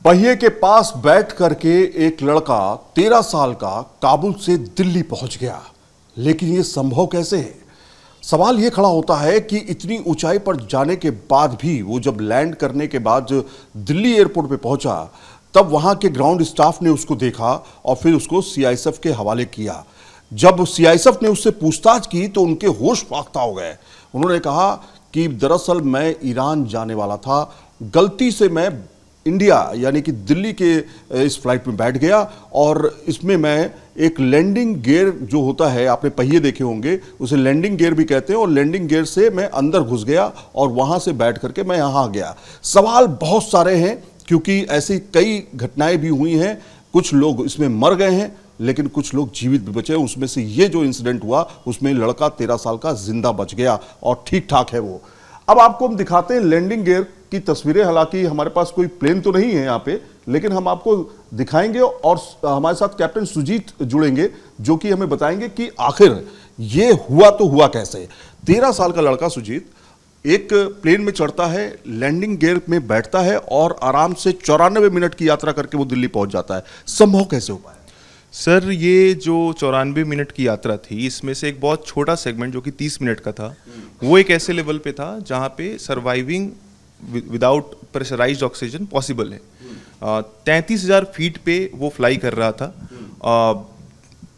पहिए के पास बैठ करके एक लड़का 13 साल का काबुल से दिल्ली पहुंच गया, लेकिन ये संभव कैसे है? सवाल ये खड़ा होता है कि इतनी ऊंचाई पर जाने के बाद भी वो जब लैंड करने के बाद दिल्ली एयरपोर्ट पे पहुंचा, तब वहां के ग्राउंड स्टाफ ने उसको देखा और फिर उसको सीआईएसएफ के हवाले किया। जब सीआईएसएफ ने उससे पूछताछ की तो उनके होश फाख्ता हो गए। उन्होंने कहा कि दरअसल मैं ईरान जाने वाला था, गलती से मैं इंडिया यानी कि दिल्ली के इस फ्लाइट में बैठ गया और इसमें मैं एक लैंडिंग गियर जो होता है, आपने पहिए देखे होंगे, उसे लैंडिंग गियर भी कहते हैं, और लैंडिंग गियर से मैं अंदर घुस गया और वहां से बैठ करके मैं यहाँ आ गया। सवाल बहुत सारे हैं क्योंकि ऐसी कई घटनाएं भी हुई हैं। कुछ लोग इसमें मर गए हैं लेकिन कुछ लोग जीवित भी बचे। उसमें से ये जो इंसिडेंट हुआ उसमें लड़का 13 साल का जिंदा बच गया और ठीक ठाक है वो। अब आपको हम दिखाते हैं लैंडिंग गियर की तस्वीरें। हालांकि हमारे पास कोई प्लेन तो नहीं है यहाँ पे, लेकिन हम आपको दिखाएंगे और हमारे साथ कैप्टन सुजीत जुड़ेंगे जो कि हमें बताएंगे कि आखिर ये हुआ तो हुआ कैसे। 13 साल का लड़का सुजीत एक प्लेन में चढ़ता है, लैंडिंग गियर में बैठता है और आराम से 94 मिनट की यात्रा करके वो दिल्ली पहुंच जाता है। संभव कैसे हो पाया? सर, ये जो 94 मिनट की यात्रा थी, इसमें से एक बहुत छोटा सेगमेंट जो कि 30 मिनट का था, वो एक ऐसे लेवल पे था जहाँ पे surviving without pressurised oxygen possible है। 33,000 फीट पे वो फ्लाई कर रहा था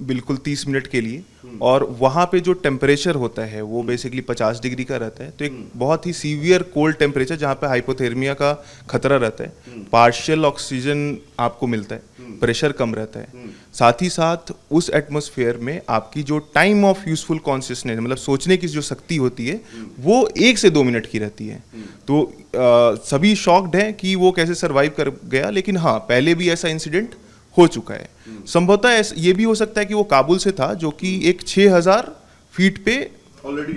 बिल्कुल 30 मिनट के लिए, और वहाँ पे जो टेम्परेचर होता है वो बेसिकली 50 डिग्री का रहता है। तो एक बहुत ही सीवियर कोल्ड टेम्परेचर जहाँ पे हाइपोथर्मिया का खतरा रहता है। पार्शियल ऑक्सीजन आपको मिलता है, प्रेशर कम रहता है। साथ ही साथ उस एटमॉस्फेयर में आपकी जो टाइम ऑफ यूजफुल कॉन्शियसनेस, मतलब सोचने की जो शक्ति होती है, वो 1 से 2 मिनट की रहती है। तो सभी शॉक्ड हैं कि वो कैसे सर्वाइव कर गया, लेकिन हाँ, पहले भी ऐसा इंसिडेंट हो चुका है। संभवतः ये भी हो सकता है कि वो काबुल से था, जो कि एक 6,000 फीट पे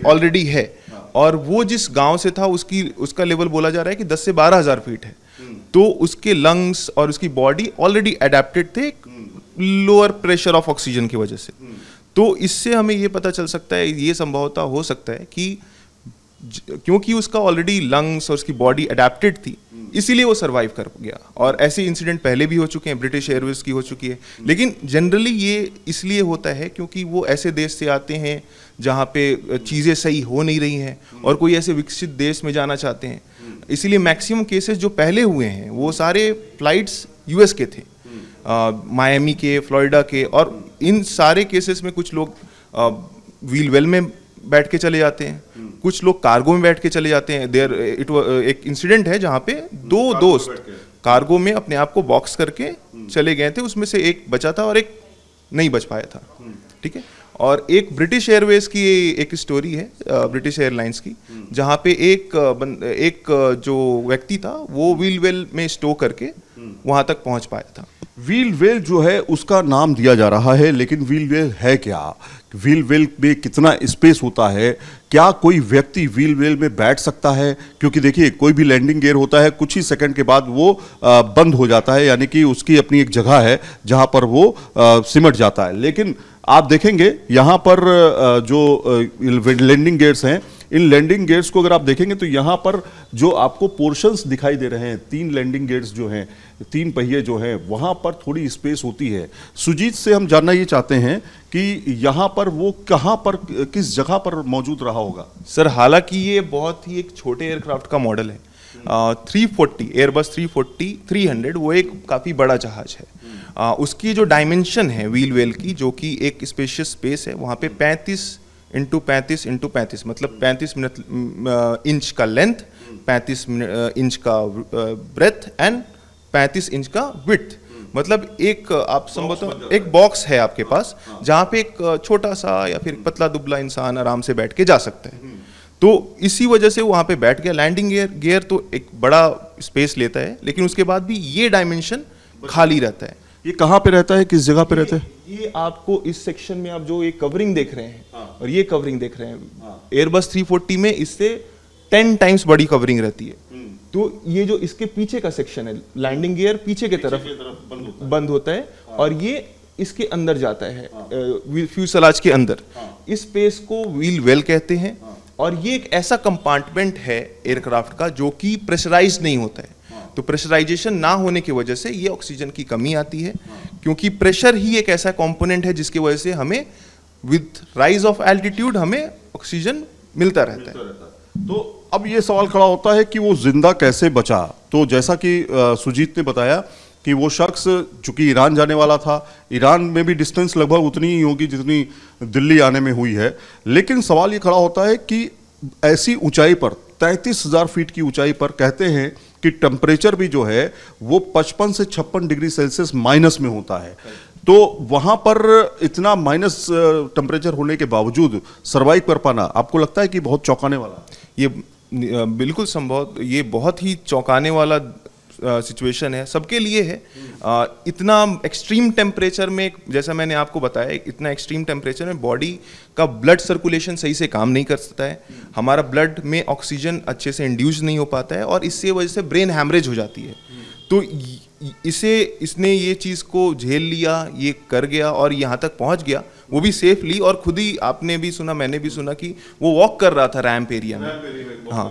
ऑलरेडी है, और वो जिस गांव से था उसका लेवल बोला जा रहा है कि 10 से 12,000 फीट है। तो उसके लंग्स और उसकी बॉडी ऑलरेडी अडेप्टेड थे लोअर प्रेशर ऑफ ऑक्सीजन की वजह से। तो इससे हमें ये पता चल सकता है, ये संभवतः हो सकता है कि क्योंकि उसका ऑलरेडी लंग्स और उसकी बॉडी अडेप्टेड थी, इसीलिए वो सर्वाइव कर गया। और ऐसे इंसिडेंट पहले भी हो चुके हैं, ब्रिटिश एयरवेज की हो चुकी है। लेकिन जनरली ये इसलिए होता है क्योंकि वो ऐसे देश से आते हैं जहाँ पे चीज़ें सही हो नहीं रही हैं और कोई ऐसे विकसित देश में जाना चाहते हैं। इसीलिए मैक्सिमम केसेस जो पहले हुए हैं वो सारे फ्लाइट्स यूएस के थे, मायामी के, फ्लोरिडा के, और इन सारे केसेस में कुछ लोग व्हील वेल में बैठ के चले जाते हैं, कुछ लोग कार्गो में बैठ के चले जाते हैं। एक इंसिडेंट है जहाँ पे 2 दोस्त कार्गो में अपने आप को बॉक्स करके चले गए थे, उसमें से एक बचा था और एक नहीं बच पाया था। ठीक है। और एक ब्रिटिश एयरवेज की एक स्टोरी है, ब्रिटिश एयरलाइंस की, जहाँ पे एक जो व्यक्ति था वो व्हील वेल में स्टो करके वहां तक पहुंच पाया था। व्हील वेल जो है उसका नाम दिया जा रहा है, लेकिन व्हील वेल है क्या? व्हील वेल में कितना स्पेस होता है? क्या कोई व्यक्ति व्हील वेल में बैठ सकता है? क्योंकि देखिए, कोई भी लैंडिंग गियर होता है, कुछ ही सेकंड के बाद वो बंद हो जाता है, यानी कि उसकी अपनी एक जगह है जहां पर वो सिमट जाता है। लेकिन आप देखेंगे यहाँ पर जो लैंडिंग गियर्स हैं, इन लैंडिंग गियर्स को अगर आप देखेंगे तो यहाँ पर जो आपको पोर्शंस दिखाई दे रहे हैं, 3 लैंडिंग गियर्स जो हैं, 3 पहिए जो हैं, वहाँ पर थोड़ी स्पेस होती है। सुजीत से हम जानना ये चाहते हैं कि यहाँ पर वो कहाँ पर, किस जगह पर मौजूद रहा होगा? सर, हालांकि ये बहुत ही एक छोटे एयरक्राफ्ट का मॉडल है। 340 एयरबस 340-300 वो एक काफ़ी बड़ा जहाज है। उसकी जो डायमेंशन है व्हील वेल की, जो कि एक स्पेशियस स्पेस है, वहाँ पे 35x35x35, मतलब 35 इंच का लेंथ, 35 इंच का ब्रेथ एंड 35 इंच का विड्थ। मतलब एक आप संभवतः एक बॉक्स है आपके पास जहाँ पे एक छोटा सा या फिर पतला दुबला इंसान आराम से बैठ के जा सकता है। तो इसी वजह से वहाँ पे बैठ गया। लैंडिंग गियर तो एक बड़ा स्पेस लेता है, लेकिन उसके बाद भी ये डायमेंशन खाली रहता है। ये कहाँ पे रहता है, किस जगह पे रहता है? ये आपको इस सेक्शन में आप जो ये कवरिंग देख रहे हैं और ये कवरिंग देख रहे हैं, एयरबस 340 में इससे 10 टाइम्स बड़ी कवरिंग रहती है। तो ये जो इसके पीछे का सेक्शन है, लैंडिंग गियर पीछे की तरफ बंद होता है और ये इसके अंदर जाता है, फ्यूसलाज के अंदर। इस स्पेस को व्हील वेल कहते हैं और ये एक ऐसा कंपार्टमेंट है एयरक्राफ्ट का जो कि प्रेशराइज नहीं होता है। तो प्रेशराइजेशन ना होने की वजह से ये ऑक्सीजन की कमी आती है, क्योंकि प्रेशर ही एक ऐसा कंपोनेंट है जिसकी वजह से हमें विद राइज ऑफ एल्टीट्यूड हमें ऑक्सीजन मिलता रहता है। तो अब ये सवाल खड़ा होता है कि वो जिंदा कैसे बचा। तो जैसा कि सुजीत ने बताया कि वो शख्स चूंकि ईरान जाने वाला था, ईरान में भी डिस्टेंस लगभग उतनी ही होगी जितनी दिल्ली आने में हुई है, लेकिन सवाल ये खड़ा होता है कि ऐसी ऊंचाई पर 33,000 फीट की ऊंचाई पर कहते हैं कि टेम्परेचर भी जो है वो 55 से 56 डिग्री सेल्सियस माइनस में होता है। तो वहां पर इतना माइनस टेम्परेचर होने के बावजूद सरवाइव कर पाना आपको लगता है कि बहुत चौंकाने वाला? ये बिल्कुल संभव, ये बहुत ही चौंकाने वाला सिचुएशन है, सबके लिए है। इतना एक्सट्रीम टेम्परेचर में, जैसा मैंने आपको बताया, इतना एक्सट्रीम टेम्परेचर में बॉडी का ब्लड सर्कुलेशन सही से काम नहीं कर सकता है, हमारा ब्लड में ऑक्सीजन अच्छे से इंड्यूस नहीं हो पाता है और इससे वजह से ब्रेन हैमरेज हो जाती है। तो इसने ये चीज़ को झेल लिया, ये कर गया और यहाँ तक पहुँच गया, वो भी सेफली। और खुद ही आपने भी सुना, मैंने भी सुना कि वो वॉक कर रहा था रैम्प एरिया में, हाँ,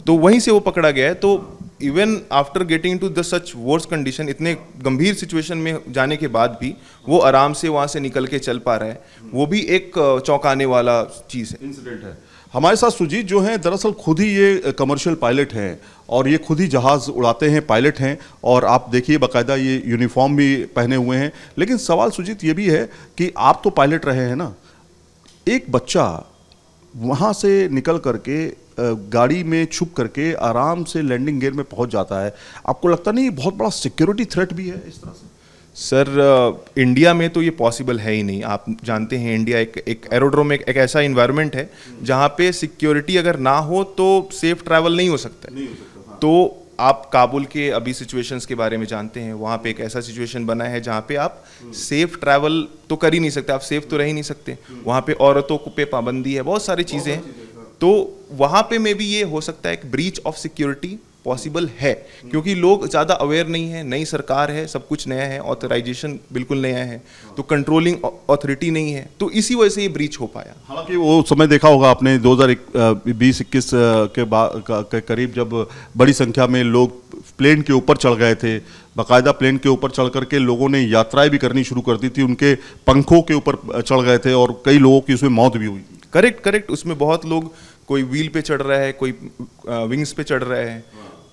तो वहीं से वो पकड़ा गया है। तो even after getting to the such worse condition, इतने गंभीर सिचुएशन में जाने के बाद भी वो आराम से वहाँ से निकल के चल पा रहा है, वो भी एक चौंकाने वाला चीज़ है, इंसिडेंट है। हमारे साथ सुजीत जो हैं दरअसल खुद ही ये कमर्शियल पायलट हैं और ये खुद ही जहाज़ उड़ाते हैं, पायलट हैं, और आप देखिए बाकायदा ये यूनिफॉर्म भी पहने हुए हैं। लेकिन सवाल सुजीत ये भी है कि आप तो पायलट रहे हैं ना, एक बच्चा वहाँ से निकल करके गाड़ी में छुप करके आराम से लैंडिंग गियर में पहुँच जाता है, आपको लगता नहीं बहुत बड़ा सिक्योरिटी थ्रेट भी है इस तरह से? सर, इंडिया में तो ये पॉसिबल है ही नहीं। आप जानते हैं इंडिया एक एरोड्रोम, एक ऐसा इन्वायरमेंट है जहाँ पे सिक्योरिटी अगर ना हो तो सेफ ट्रैवल नहीं हो सकता है। हाँ। तो आप काबुल के अभी सिचुएशंस के बारे में जानते हैं, वहाँ पे एक ऐसा सिचुएशन बना है जहाँ पे आप सेफ ट्रैवल तो कर ही नहीं सकते, आप सेफ तो रह ही नहीं सकते, वहाँ पे औरतों को पे पाबंदी है, बहुत सारी चीज़ें हैं। तो वहाँ पे में भी ये हो सकता है एक ब्रीच ऑफ सिक्योरिटी पॉसिबल है, क्योंकि लोग ज़्यादा अवेयर नहीं है, नई सरकार है, सब कुछ नया है, ऑथराइजेशन बिल्कुल नया है, तो कंट्रोलिंग अथॉरिटी नहीं है, तो इसी वजह से ये ब्रीच हो पाया। हालांकि वो समय देखा होगा आपने 2020-21 के करीब, जब बड़ी संख्या में लोग प्लेन के ऊपर चढ़ गए थे, बाकायदा प्लेन के ऊपर चढ़ करके लोगों ने यात्राएं भी करनी शुरू कर दी थी, उनके पंखों के ऊपर चढ़ गए थे और कई लोगों की उसमें मौत भी हुई। करेक्ट, उसमें बहुत लोग, कोई व्हील पे चढ़ रहा है, कोई विंग्स पे चढ़ रहा है,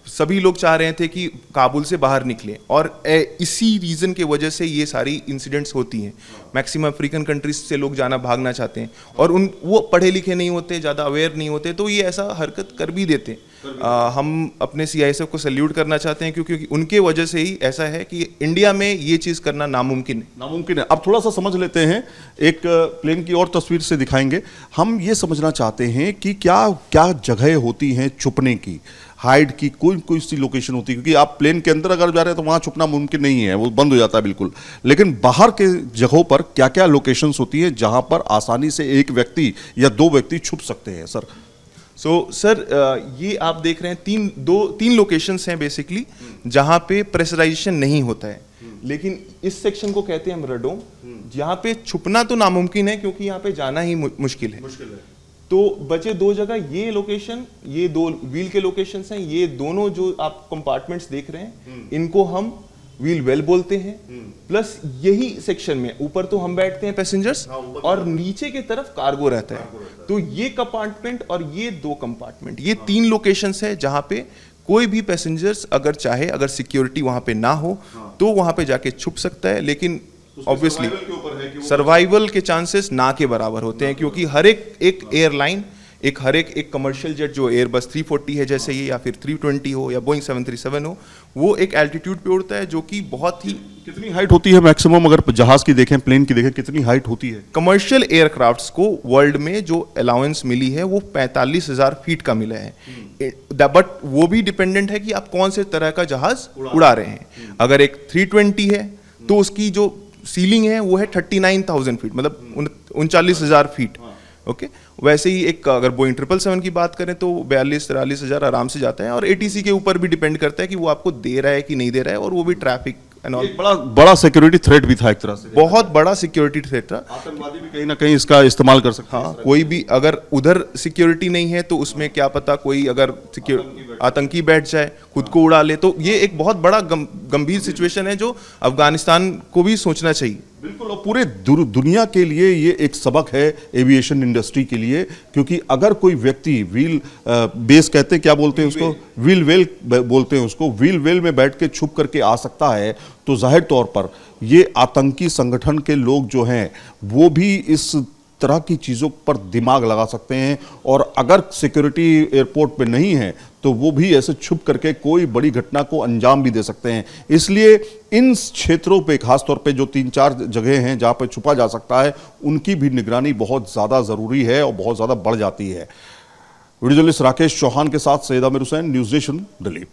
सभी लोग चाह रहे थे कि काबुल से बाहर निकले, और इसी रीज़न के वजह से ये सारी इंसिडेंट्स होती हैं। मैक्सिमम अफ्रीकन कंट्रीज से लोग जाना भागना चाहते हैं और वो पढ़े लिखे नहीं होते, ज़्यादा अवेयर नहीं होते, तो ये ऐसा हरकत कर भी देते हैं। हम अपने CISF को सैल्यूट करना चाहते हैं, क्योंकि उनके वजह से ही ऐसा है कि इंडिया में ये चीज़ करना नामुमकिन है। अब थोड़ा सा समझ लेते हैं, एक प्लेन की और तस्वीर से दिखाएंगे। हम ये समझना चाहते हैं कि क्या क्या जगह होती हैं छुपने की, हाइड की, कोई सी लोकेशन होती है, क्योंकि आप प्लेन के अंदर अगर जा रहे हैं तो वहाँ छुपना मुमकिन नहीं है, वो बंद हो जाता है बिल्कुल, लेकिन बाहर के जगहों पर क्या क्या लोकेशंस होती हैं जहाँ पर आसानी से एक व्यक्ति या दो व्यक्ति छुप सकते हैं? सर सर, ये आप देख रहे हैं तीन लोकेशंस हैं बेसिकली जहाँ पे प्रेशराइजेशन नहीं होता है, लेकिन इस सेक्शन को कहते हैं हम रडोम, जहाँ पे छुपना तो नामुमकिन है क्योंकि यहाँ पे जाना ही मुश्किल है। तो बचे दो जगह, ये लोकेशन, ये दो व्हील के लोकेशंस हैं, ये दोनों जो आप कंपार्टमेंट्स देख रहे हैं इनको हम व्हील वेल बोलते हैं। प्लस यही सेक्शन में ऊपर तो हम बैठते हैं पैसेंजर्स, और नीचे की तरफ कार्गो रहता है। तो ये कंपार्टमेंट और ये दो कंपार्टमेंट, ये 3 लोकेशंस है जहां पे कोई भी पैसेंजर्स अगर चाहे, अगर सिक्योरिटी वहां पे ना हो तो वहां पे जाके छुप सकता है, लेकिन ऑब्वियसली सर्वाइवल के चांसेस ना के बराबर होते हैं, क्योंकि हर एक एयरलाइन, हर एक कमर्शियल जेट जो एयरबस 340 है जैसे ये, या फिर 320 हो या बोइंग 737 हो, वो एक एल्टीट्यूड पे उड़ता है जो कि बहुत ही, कितनी हाइट होती है मैक्सिमम, अगर जहाज की देखें, प्लेन की देखें, कितनी हाइट होती है? कमर्शियल एयरक्राफ्ट्स को वर्ल्ड में जो अलाउंस मिली है वो 45,000 फीट का मिला है, बट वो भी डिपेंडेंट है कि आप कौन से तरह का जहाज उड़ा रहे हैं। अगर एक 320 है तो उसकी जो सीलिंग है वो है 39,000 फीट, मतलब 39,000 फीट। ओके, वैसे ही एक अगर बोइंग 777 की बात करें तो 42-43 हज़ार आराम से जाता है, और ATC के ऊपर भी डिपेंड करता है कि वो आपको दे रहा है कि नहीं दे रहा है, और वो भी ट्रैफिक एंड ऑल। एक बड़ा बड़ा सिक्योरिटी थ्रेट भी था एक तरह से, बहुत बड़ा सिक्योरिटी थ्रेट था। आतंकवादी भी कहीं ना कहीं इसका इस्तेमाल कर सकते हैं। हाँ, कोई भी अगर उधर सिक्योरिटी नहीं है तो उसमें क्या पता कोई अगर आतंकी बैठ जाए, खुद को उड़ा ले, तो ये एक बहुत बड़ा गंभीर सिचुएशन है जो अफगानिस्तान को भी सोचना चाहिए। बिल्कुल, और पूरे दुनिया के लिए ये एक सबक है, एविएशन इंडस्ट्री के लिए, क्योंकि अगर कोई व्यक्ति व्हील बेस कहते हैं, क्या बोलते हैं उसको, व्हील वेल बोलते हैं उसको, व्हील वेल में बैठ के छुप करके आ सकता है, तो जाहिर तौर पर ये आतंकी संगठन के लोग जो हैं वो भी इस तरह की चीज़ों पर दिमाग लगा सकते हैं, और अगर सिक्योरिटी एयरपोर्ट पे नहीं है तो वो भी ऐसे छुप करके कोई बड़ी घटना को अंजाम भी दे सकते हैं। इसलिए इन क्षेत्रों पे, खासतौर पे जो 3-4 जगह हैं जहां पे छुपा जा सकता है, उनकी भी निगरानी बहुत ज़्यादा ज़रूरी है और बहुत ज़्यादा बढ़ जाती है। वीडियो जर्नलिस्ट राकेश चौहान के साथ सैयद आमिर हुसैन, न्यूज़ नेशन, दिल्ली।